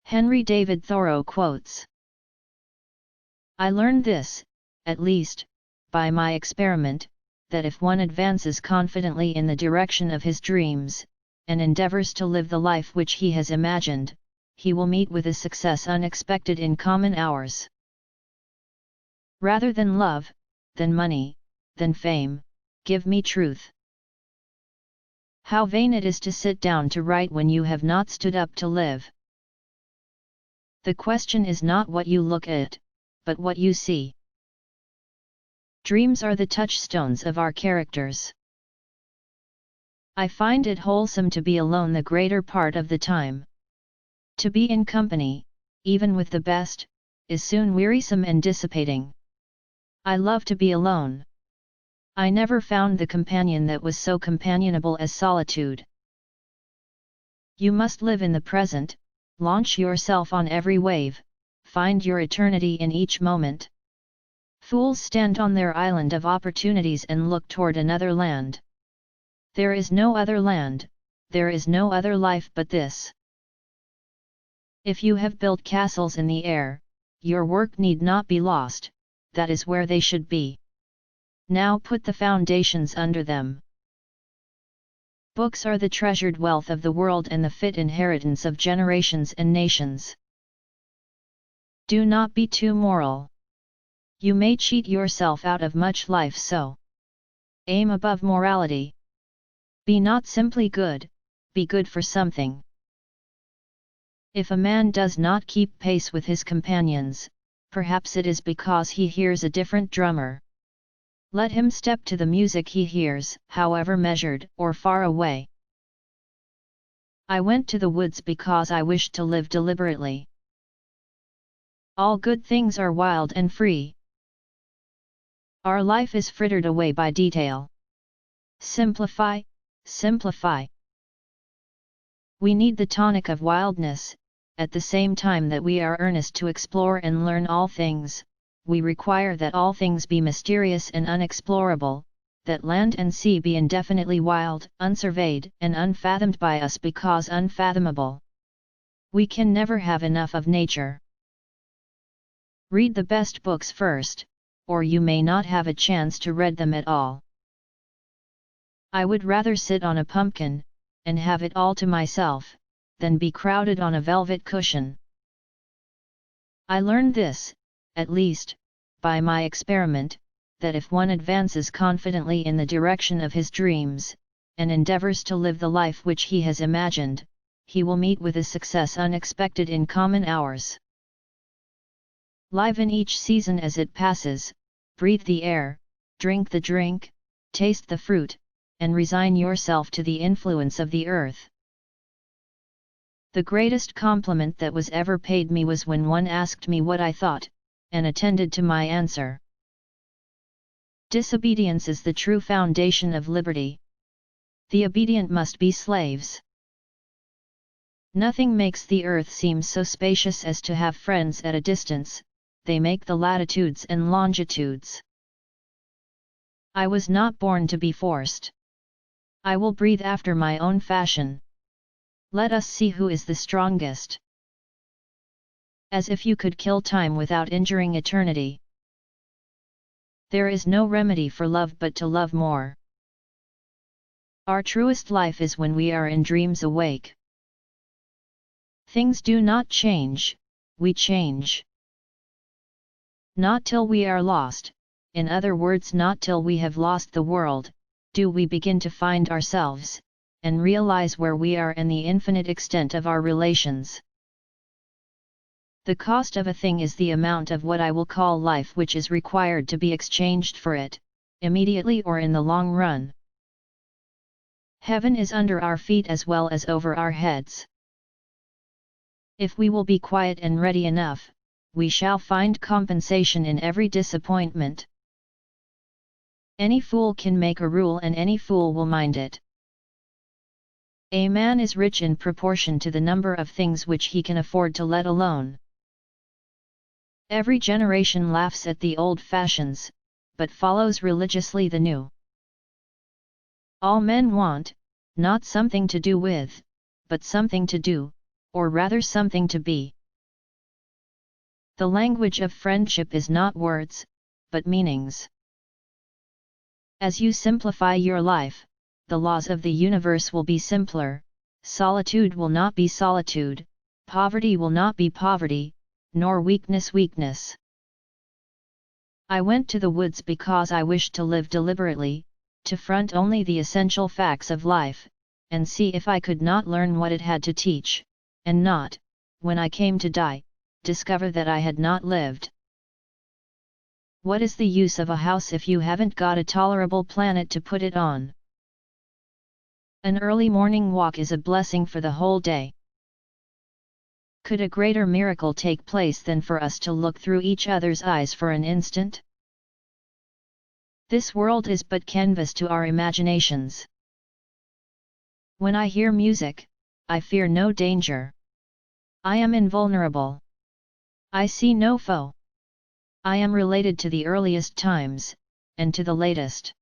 Henry David Thoreau quotes, "I learned this, at least, by my experiment, that if one advances confidently in the direction of his dreams, and endeavors to live the life which he has imagined, he will meet with a success unexpected in common hours. Rather than love, than money, than fame, give me truth. How vain it is to sit down to write when you have not stood up to live. The question is not what you look at, but what you see. Dreams are the touchstones of our characters. I find it wholesome to be alone the greater part of the time. To be in company, even with the best, is soon wearisome and dissipating. I love to be alone. I never found the companion that was so companionable as solitude. You must live in the present, launch yourself on every wave, find your eternity in each moment. Fools stand on their island of opportunities and look toward another land. There is no other land, there is no other life but this. If you have built castles in the air, your work need not be lost, that is where they should be. Now put the foundations under them. Books are the treasured wealth of the world and the fit inheritance of generations and nations. Do not be too moral. You may cheat yourself out of much life, so aim above morality. Be not simply good, be good for something. If a man does not keep pace with his companions, perhaps it is because he hears a different drummer. Let him step to the music he hears, however measured or far away. I went to the woods because I wished to live deliberately. All good things are wild and free. Our life is frittered away by detail. Simplify, simplify. We need the tonic of wildness. At the same time that we are earnest to explore and learn all things, we require that all things be mysterious and unexplorable, that land and sea be indefinitely wild, unsurveyed, and unfathomed by us because unfathomable. We can never have enough of nature. Read the best books first, or you may not have a chance to read them at all. I would rather sit on a pumpkin, and have it all to myself, than be crowded on a velvet cushion. I learned this, at least, by my experiment, that if one advances confidently in the direction of his dreams, and endeavors to live the life which he has imagined, he will meet with a success unexpected in common hours. Live in each season as it passes, breathe the air, drink the drink, taste the fruit, and resign yourself to the influence of the earth. The greatest compliment that was ever paid me was when one asked me what I thought, and attended to my answer. Disobedience is the true foundation of liberty. The obedient must be slaves. Nothing makes the earth seem so spacious as to have friends at a distance, they make the latitudes and longitudes. I was not born to be forced. I will breathe after my own fashion. Let us see who is the strongest. As if you could kill time without injuring eternity. There is no remedy for love but to love more. Our truest life is when we are in dreams awake. Things do not change, we change. Not till we are lost, in other words not till we have lost the world, do we begin to find ourselves, and realize where we are and the infinite extent of our relations. The cost of a thing is the amount of what I will call life which is required to be exchanged for it, immediately or in the long run. Heaven is under our feet as well as over our heads. If we will be quiet and ready enough, we shall find compensation in every disappointment. Any fool can make a rule and any fool will mind it. A man is rich in proportion to the number of things which he can afford to let alone. Every generation laughs at the old fashions, but follows religiously the new. All men want, not something to do with, but something to do, or rather something to be. The language of friendship is not words, but meanings. As you simplify your life, the laws of the universe will be simpler, solitude will not be solitude, poverty will not be poverty, nor weakness weakness. I went to the woods because I wished to live deliberately, to front only the essential facts of life, and see if I could not learn what it had to teach, and not, when I came to die, discover that I had not lived. What is the use of a house if you haven't got a tolerable planet to put it on? An early morning walk is a blessing for the whole day. Could a greater miracle take place than for us to look through each other's eyes for an instant? This world is but canvas to our imaginations. When I hear music, I fear no danger. I am invulnerable. I see no foe. I am related to the earliest times, and to the latest.